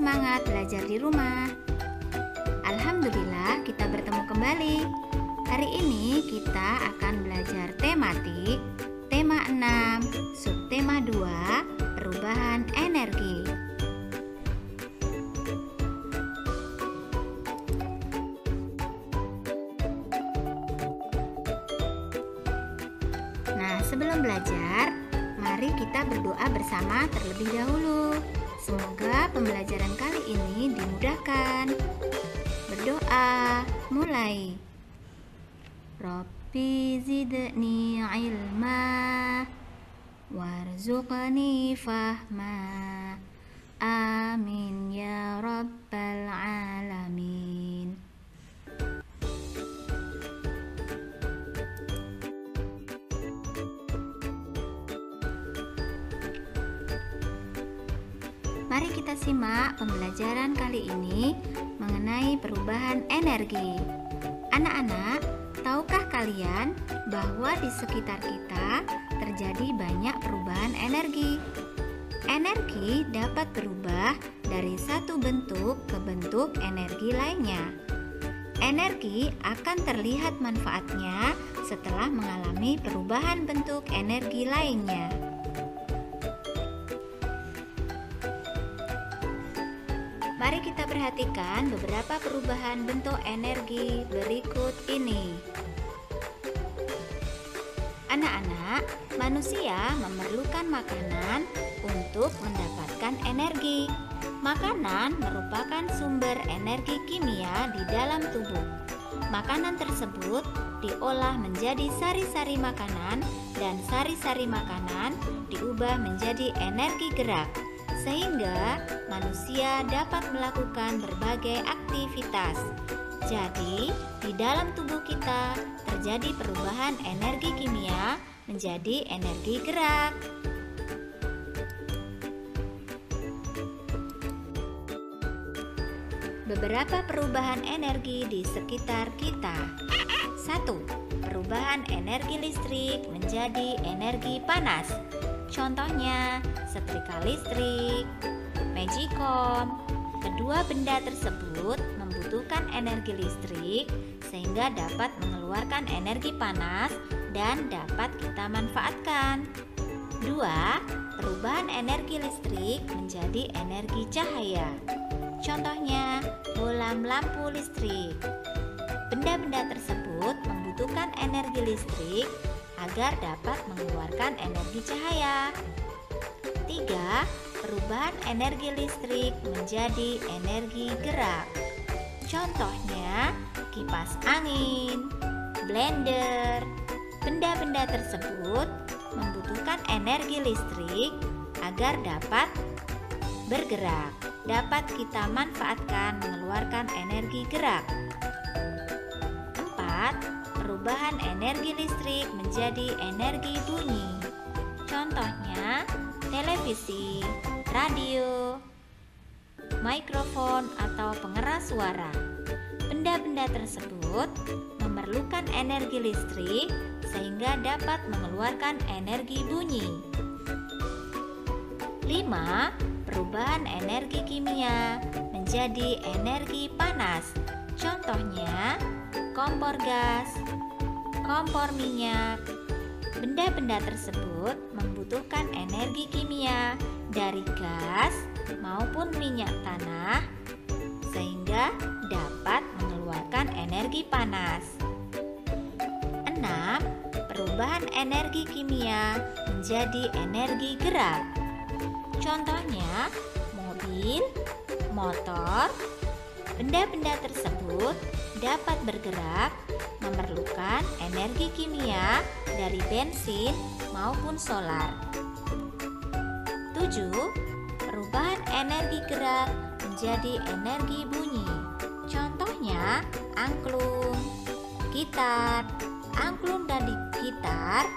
semangat belajar di rumah. Alhamdulillah kita bertemu kembali. Hari ini kita akan belajar tematik, tema 6, subtema 2, perubahan energi. Nah, sebelum belajar, mari kita berdoa bersama terlebih dahulu. Semoga pembelajaran kali ini dimudahkan. Berdoa, mulai. Rabbi zidni ilma warzuqni fahma. Amin ya rabbal alamin. Mari kita simak pembelajaran kali ini mengenai perubahan energi. Anak-anak, tahukah kalian bahwa di sekitar kita terjadi banyak perubahan energi? Energi dapat berubah dari satu bentuk ke bentuk energi lainnya. Energi akan terlihat manfaatnya setelah mengalami perubahan bentuk energi lainnya. Mari kita perhatikan beberapa perubahan bentuk energi berikut ini. Anak-anak, manusia memerlukan makanan untuk mendapatkan energi. Makanan merupakan sumber energi kimia di dalam tubuh. Makanan tersebut diolah menjadi sari-sari makanan dan sari-sari makanan diubah menjadi energi gerak, sehingga manusia dapat melakukan berbagai aktivitas. Jadi, di dalam tubuh kita terjadi perubahan energi kimia menjadi energi gerak. Beberapa perubahan energi di sekitar kita. 1. Perubahan energi listrik menjadi energi panas. Contohnya, setrika listrik, magicom. Kedua benda tersebut membutuhkan energi listrik sehingga dapat mengeluarkan energi panas dan dapat kita manfaatkan. 2. Perubahan energi listrik menjadi energi cahaya. Contohnya, bolam lampu listrik. Benda-benda tersebut membutuhkan energi listrik agar dapat mengeluarkan energi cahaya. 3. Perubahan energi listrik menjadi energi gerak. Contohnya, kipas angin, blender. Benda-benda tersebut membutuhkan energi listrik agar dapat bergerak. Dapat kita manfaatkan mengeluarkan energi gerak. 4. Perubahan energi listrik menjadi energi bunyi. Contohnya, televisi, radio, mikrofon atau pengeras suara. Benda-benda tersebut memerlukan energi listrik sehingga dapat mengeluarkan energi bunyi. 5. Perubahan energi kimia menjadi energi panas. Contohnya, kompor gas, kompor minyak. Benda-benda tersebut membutuhkan energi kimia dari gas maupun minyak tanah sehingga dapat mengeluarkan energi panas. 6. Perubahan energi kimia menjadi energi gerak. Contohnya, mobil, motor. Benda-benda tersebut dapat bergerak memerlukan energi kimia dari bensin maupun solar. 7. Perubahan energi gerak menjadi energi bunyi. Contohnya, angklung, gitar. Angklung dan gitar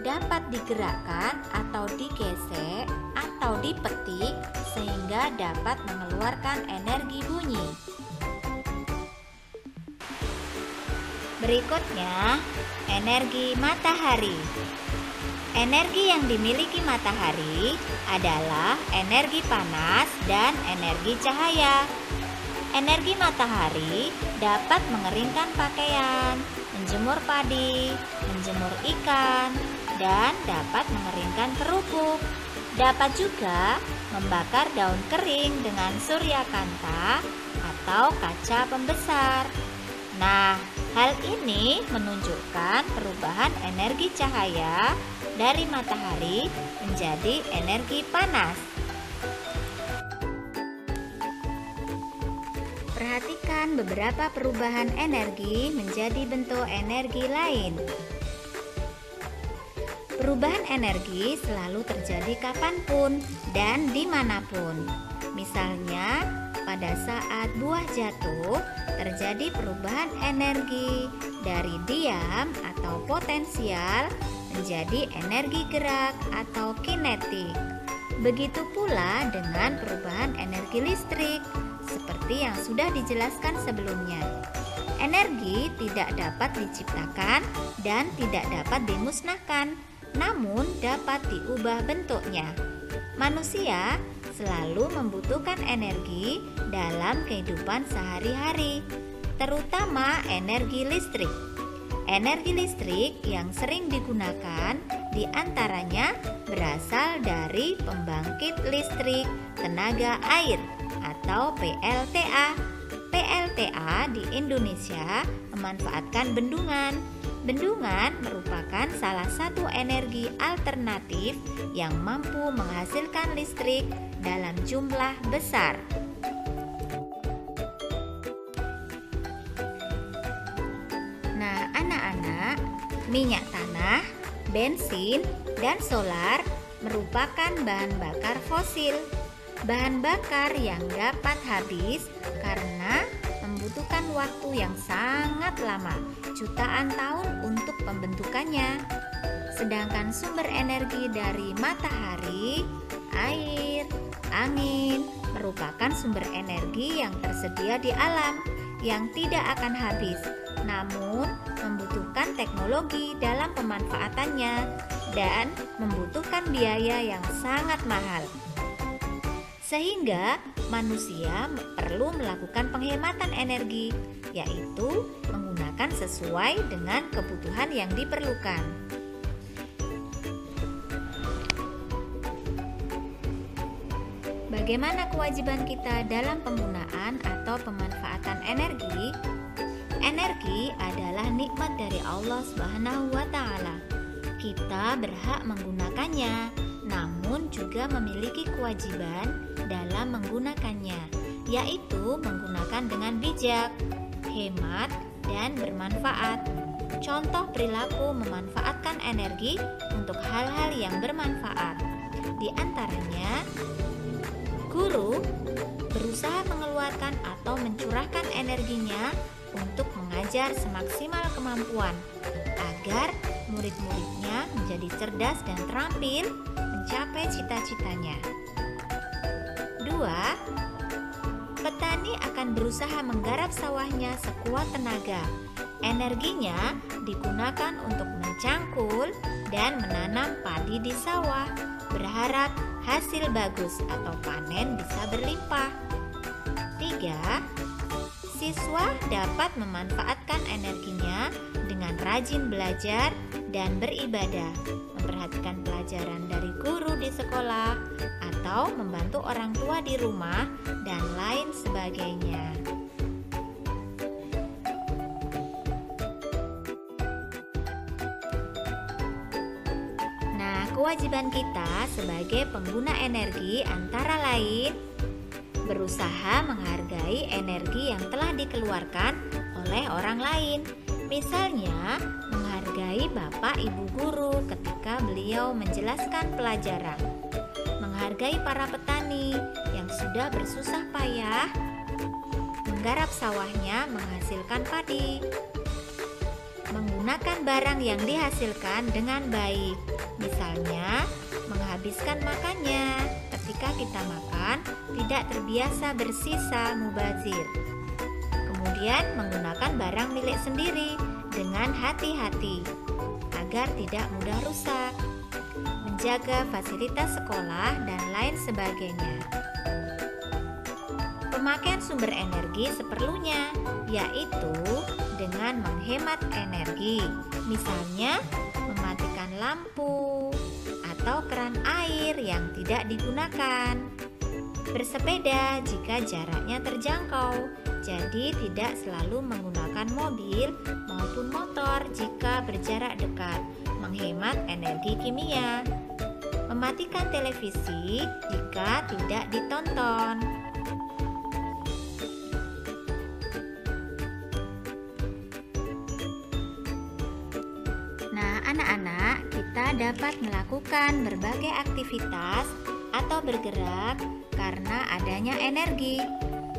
dapat digerakkan atau digesek atau dipetik sehingga dapat mengeluarkan energi bunyi. Berikutnya, energi matahari. Energi yang dimiliki matahari adalah energi panas dan energi cahaya. Energi matahari dapat mengeringkan pakaian, menjemur padi, menjemur ikan, dan dapat mengeringkan kerupuk. Dapat juga membakar daun kering dengan suryakanta atau kaca pembesar. Nah, hal ini menunjukkan perubahan energi cahaya dari matahari menjadi energi panas. Perhatikan beberapa perubahan energi menjadi bentuk energi lain. Perubahan energi selalu terjadi kapanpun dan dimanapun. Misalnya, pada saat buah jatuh, terjadi perubahan energi dari diam atau potensial menjadi energi gerak atau kinetik. Begitu pula dengan perubahan energi listrik, seperti yang sudah dijelaskan sebelumnya. Energi tidak dapat diciptakan dan tidak dapat dimusnahkan, namun dapat diubah bentuknya. Manusia selalu membutuhkan energi dalam kehidupan sehari-hari, terutama energi listrik. Energi listrik yang sering digunakan diantaranya berasal dari pembangkit listrik tenaga air atau PLTA. PLTA di Indonesia memanfaatkan bendungan. Bendungan merupakan salah satu energi alternatif yang mampu menghasilkan listrik dalam jumlah besar. Nah, anak-anak, minyak tanah, bensin, dan solar merupakan bahan bakar fosil. Bahan bakar yang dapat habis karena membutuhkan waktu yang sangat lama, jutaan tahun untuk pembentukannya. Sedangkan sumber energi dari matahari, air, angin merupakan sumber energi yang tersedia di alam yang tidak akan habis, namun membutuhkan teknologi dalam pemanfaatannya dan membutuhkan biaya yang sangat mahal. Sehingga manusia perlu melakukan penghematan energi, yaitu menggunakan sesuai dengan kebutuhan yang diperlukan. Bagaimana kewajiban kita dalam penggunaan atau pemanfaatan energi? Energi adalah nikmat dari Allah Subhanahu wa Ta'ala. Kita berhak menggunakannya, namun juga memiliki kewajiban dalam menggunakannya, yaitu menggunakan dengan bijak, hemat, dan bermanfaat. Contoh perilaku memanfaatkan energi untuk hal-hal yang bermanfaat. Di antaranya, guru berusaha mengeluarkan atau mencurahkan energinya untuk mengajar semaksimal kemampuan agar murid-muridnya menjadi cerdas dan terampil mencapai cita-citanya. 2. Petani akan berusaha menggarap sawahnya sekuat tenaga. Energinya digunakan untuk mencangkul dan menanam padi di sawah, berharap hasil bagus atau panen bisa berlimpah. 3. Siswa dapat memanfaatkan energinya dengan rajin belajar dan beribadah, memperhatikan pelajaran dari guru di sekolah, atau membantu orang tua di rumah, dan lain sebagainya. Nah, kewajiban kita sebagai pengguna energi antara lain berusaha menghargai energi yang telah dikeluarkan oleh orang lain. Misalnya, menghargai Bapak Ibu guru ketika beliau menjelaskan pelajaran. Menghargai para petani yang sudah bersusah payah menggarap sawahnya menghasilkan padi. Menggunakan barang yang dihasilkan dengan baik. Misalnya, menghabiskan makannya. Ketika kita makan, tidak terbiasa bersisa mubazir. Kemudian menggunakan barang milik sendiri dengan hati-hati agar tidak mudah rusak. menjaga fasilitas sekolah, dan lain sebagainya. Pemakaian sumber energi seperlunya, yaitu dengan menghemat energi, misalnya mematikan lampu atau keran air yang tidak digunakan. Bersepeda jika jaraknya terjangkau, jadi tidak selalu menggunakan mobil maupun motor jika berjarak dekat, menghemat energi kimia. Mematikan televisi jika tidak ditonton. Nah, anak-anak, kita dapat melakukan berbagai aktivitas atau bergerak karena adanya energi.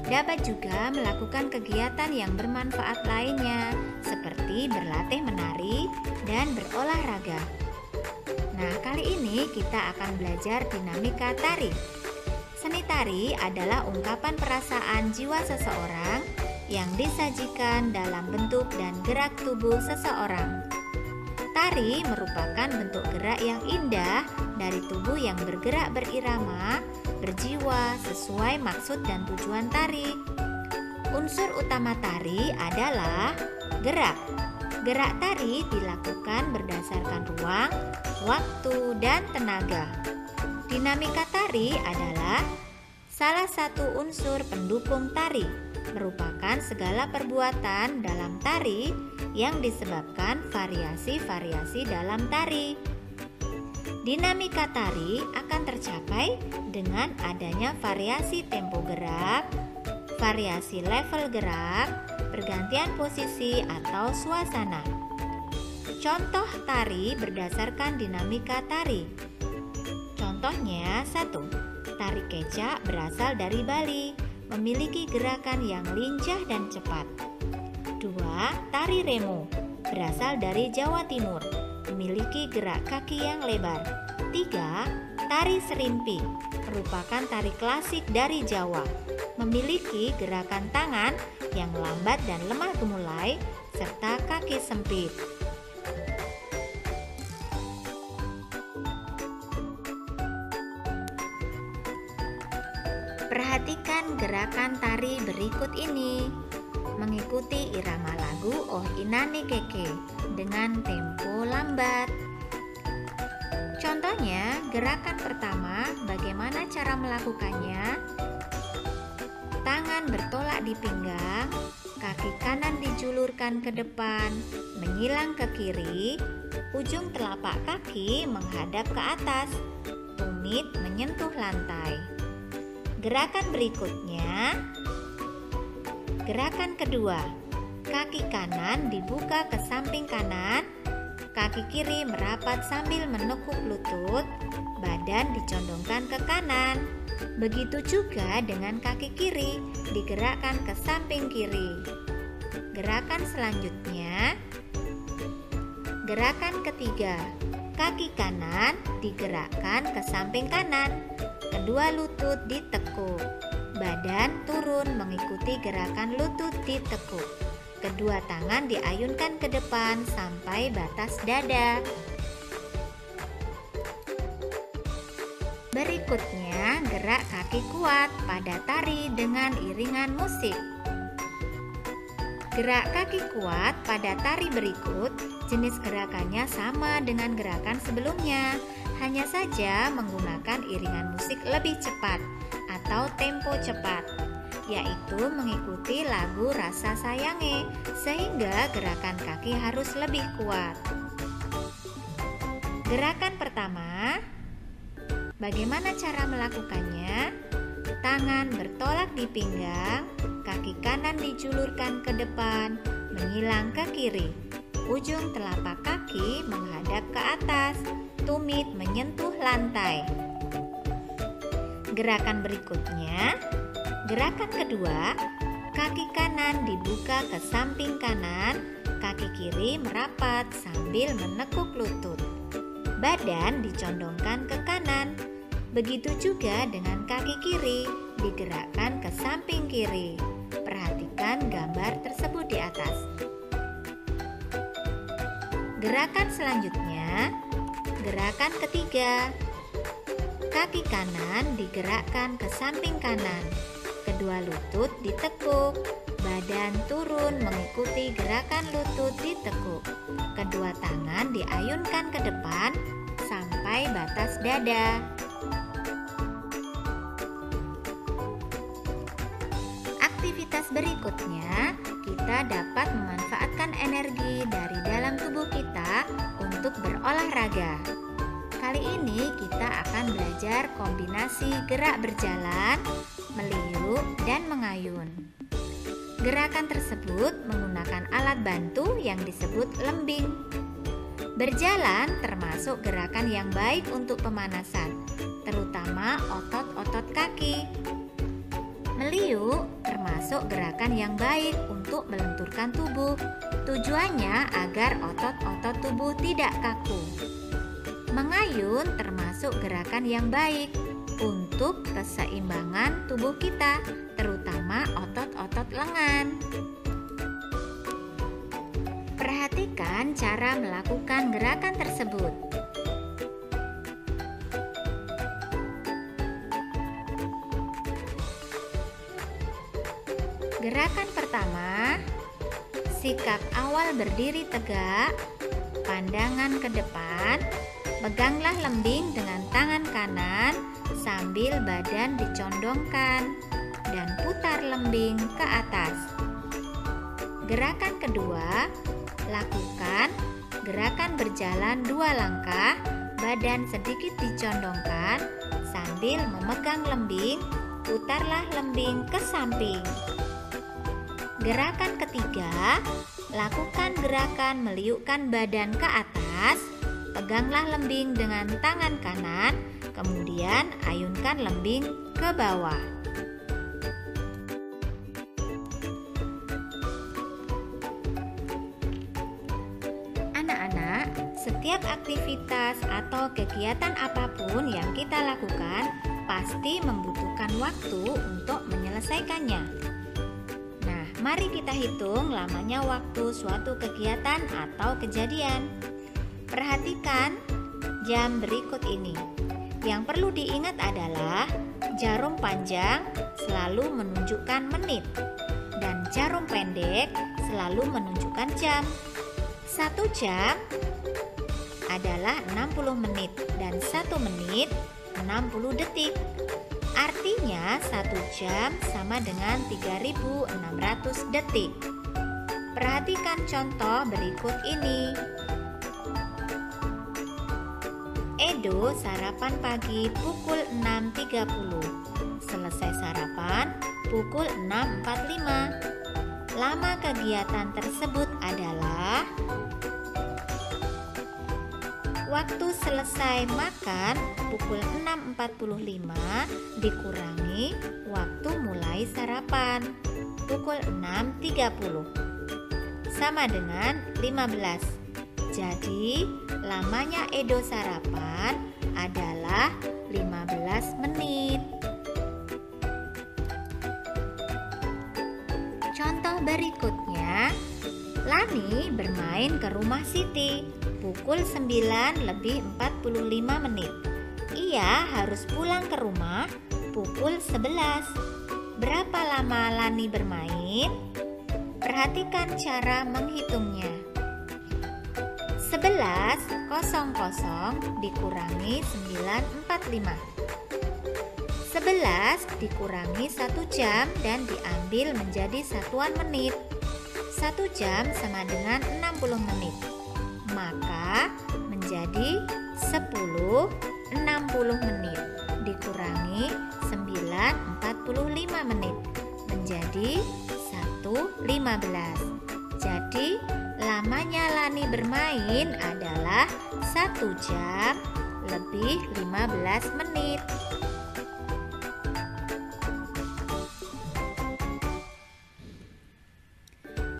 Dapat juga melakukan kegiatan yang bermanfaat lainnya, seperti berlatih menari dan berolahraga. Nah, kali ini kita akan belajar dinamika tari. Seni tari adalah ungkapan perasaan jiwa seseorang yang disajikan dalam bentuk dan gerak tubuh seseorang. Tari merupakan bentuk gerak yang indah dari tubuh yang bergerak berirama, berjiwa sesuai maksud dan tujuan tari. Unsur utama tari adalah gerak. Gerak tari dilakukan berdasarkan ruang, waktu, dan tenaga. Dinamika tari adalah salah satu unsur pendukung tari, merupakan segala perbuatan dalam tari yang disebabkan variasi-variasi dalam tari. Dinamika tari akan tercapai dengan adanya variasi tempo gerak, variasi level gerak, pergantian posisi atau suasana. Contoh tari berdasarkan dinamika tari. Contohnya 1. Tari kecak berasal dari Bali, memiliki gerakan yang lincah dan cepat. 2. Tari remo berasal dari Jawa Timur, memiliki gerak kaki yang lebar. 3. Tari serimpi merupakan tari klasik dari Jawa, memiliki gerakan tangan yang lambat dan lemah gemulai serta kaki sempit. Perhatikan gerakan tari berikut ini. Mengikuti irama lagu Oh Inani Keke dengan tempo lambat. Contohnya, gerakan pertama, bagaimana cara melakukannya? Tangan bertolak di pinggang, kaki kanan dijulurkan ke depan, menyilang ke kiri, ujung telapak kaki menghadap ke atas, tumit menyentuh lantai. Gerakan berikutnya, gerakan kedua, kaki kanan dibuka ke samping kanan, kaki kiri merapat sambil menekuk lutut, badan dicondongkan ke kanan. Begitu juga dengan kaki kiri, digerakkan ke samping kiri. Gerakan selanjutnya, gerakan ketiga, kaki kanan digerakkan ke samping kanan, kedua lutut ditekuk, badan turun mengikuti gerakan lutut ditekuk. Kedua tangan diayunkan ke depan sampai batas dada. Berikutnya, gerak kaki kuat pada tari dengan iringan musik. Gerak kaki kuat pada tari berikut, jenis gerakannya sama dengan gerakan sebelumnya, hanya saja menggunakan iringan musik lebih cepat atau tempo cepat, yaitu mengikuti lagu Rasa Sayange, sehingga gerakan kaki harus lebih kuat. Gerakan pertama, bagaimana cara melakukannya? Tangan bertolak di pinggang, kaki kanan dijulurkan ke depan, menyilang ke kiri. Ujung telapak kaki menghadap ke atas, tumit menyentuh lantai. Gerakan berikutnya, gerakan kedua, kaki kanan dibuka ke samping kanan, kaki kiri merapat sambil menekuk lutut. Badan dicondongkan ke kanan. Begitu juga dengan kaki kiri, digerakkan ke samping kiri. Perhatikan gambar tersebut di atas. Gerakan selanjutnya, Gerakan ketiga. Kaki kanan digerakkan ke samping kanan. Kedua lutut ditekuk. Badan turun mengikuti gerakan lutut ditekuk. Kedua tangan diayunkan ke depan sampai batas dada. Aktivitas berikutnya, kita dapat memanfaatkan energi dari dalam tubuh kita untuk berolahraga. Kali ini kita akan belajar kombinasi gerak berjalan, meliuk, dan mengayun. Gerakan tersebut menggunakan alat bantu yang disebut lembing. Berjalan termasuk gerakan yang baik untuk pemanasan, terutama otot-otot kaki. Meliuk termasuk gerakan yang baik untuk melenturkan tubuh. Tujuannya agar otot-otot tubuh tidak kaku. Mengayun termasuk gerakan yang baik untuk keseimbangan tubuh kita, terutama otot-otot lengan. Perhatikan cara melakukan gerakan tersebut. Gerakan pertama, sikap awal berdiri tegak, pandangan ke depan, peganglah lembing dengan tangan kanan sambil badan dicondongkan dan putar lembing ke atas. Gerakan kedua, lakukan gerakan berjalan 2 langkah, badan sedikit dicondongkan sambil memegang lembing, putarlah lembing ke samping. Gerakan ketiga, lakukan gerakan meliukkan badan ke atas, peganglah lembing dengan tangan kanan, kemudian ayunkan lembing ke bawah. Anak-anak, setiap aktivitas atau kegiatan apapun yang kita lakukan pasti membutuhkan waktu untuk menyelesaikannya. Mari kita hitung lamanya waktu suatu kegiatan atau kejadian. Perhatikan jam berikut ini. Yang perlu diingat adalah jarum panjang selalu menunjukkan menit dan jarum pendek selalu menunjukkan jam. 1 jam adalah 60 menit dan 1 menit 60 detik. Artinya 1 jam sama dengan 3.600 detik. Perhatikan contoh berikut ini. Edo sarapan pagi pukul 6.30. Selesai sarapan pukul 6.45. Lama kegiatan tersebut adalah waktu selesai makan pukul 6.45 dikurangi waktu mulai sarapan pukul 6.30 sama dengan 15. Jadi lamanya Edo sarapan adalah 15 menit. Contoh berikutnya, Lani bermain ke rumah Siti pukul 9:45 menit. Ia harus pulang ke rumah pukul 11. Berapa lama Lani bermain? Perhatikan cara menghitungnya. 11:00 dikurangi 9:45. 11 dikurangi 1 jam dan diambil menjadi satuan menit. 1 jam sama dengan 60 menit. Maka menjadi 10:60 menit dikurangi 9:45 menit menjadi 1:15. Jadi lamanya Lani bermain adalah 1 jam lebih 15 menit.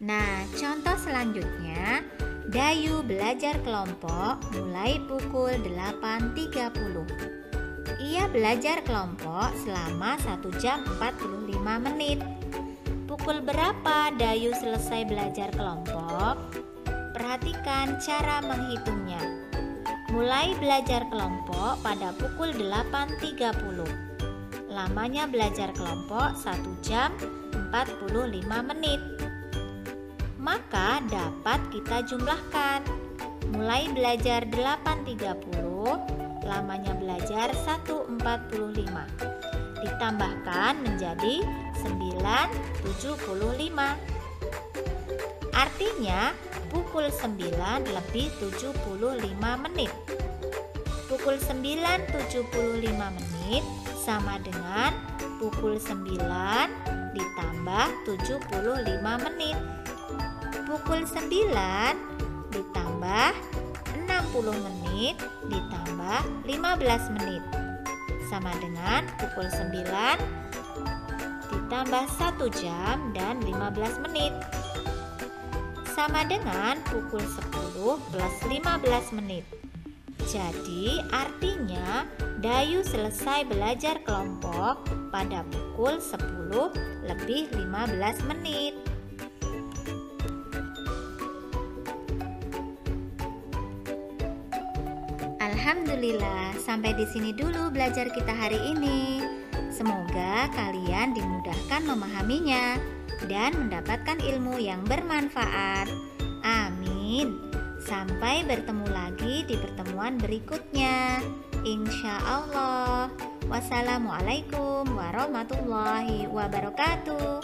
Nah, contoh selanjutnya, Dayu belajar kelompok mulai pukul 8.30. Ia belajar kelompok selama 1 jam 45 menit. Pukul berapa Dayu selesai belajar kelompok? Perhatikan cara menghitungnya. Mulai belajar kelompok pada pukul 8.30. Lamanya belajar kelompok 1 jam 45 menit. Maka dapat kita jumlahkan. Mulai belajar 8.30, lamanya belajar 1.45. Ditambahkan menjadi 9.75. Artinya pukul 9 lebih 75 menit. Pukul 9.75 menit sama dengan pukul 9 ditambah 75 menit. Pukul 9 ditambah 60 menit ditambah 15 menit sama dengan pukul 9 ditambah 1 jam dan 15 menit sama dengan pukul 10 plus 15 menit. Jadi artinya Dayu selesai belajar kelompok pada pukul 10 lebih 15 menit. Alhamdulillah, sampai di sini dulu belajar kita hari ini. Semoga kalian dimudahkan memahaminya dan mendapatkan ilmu yang bermanfaat. Amin. Sampai bertemu lagi di pertemuan berikutnya. Insya Allah. Wassalamualaikum warahmatullahi wabarakatuh.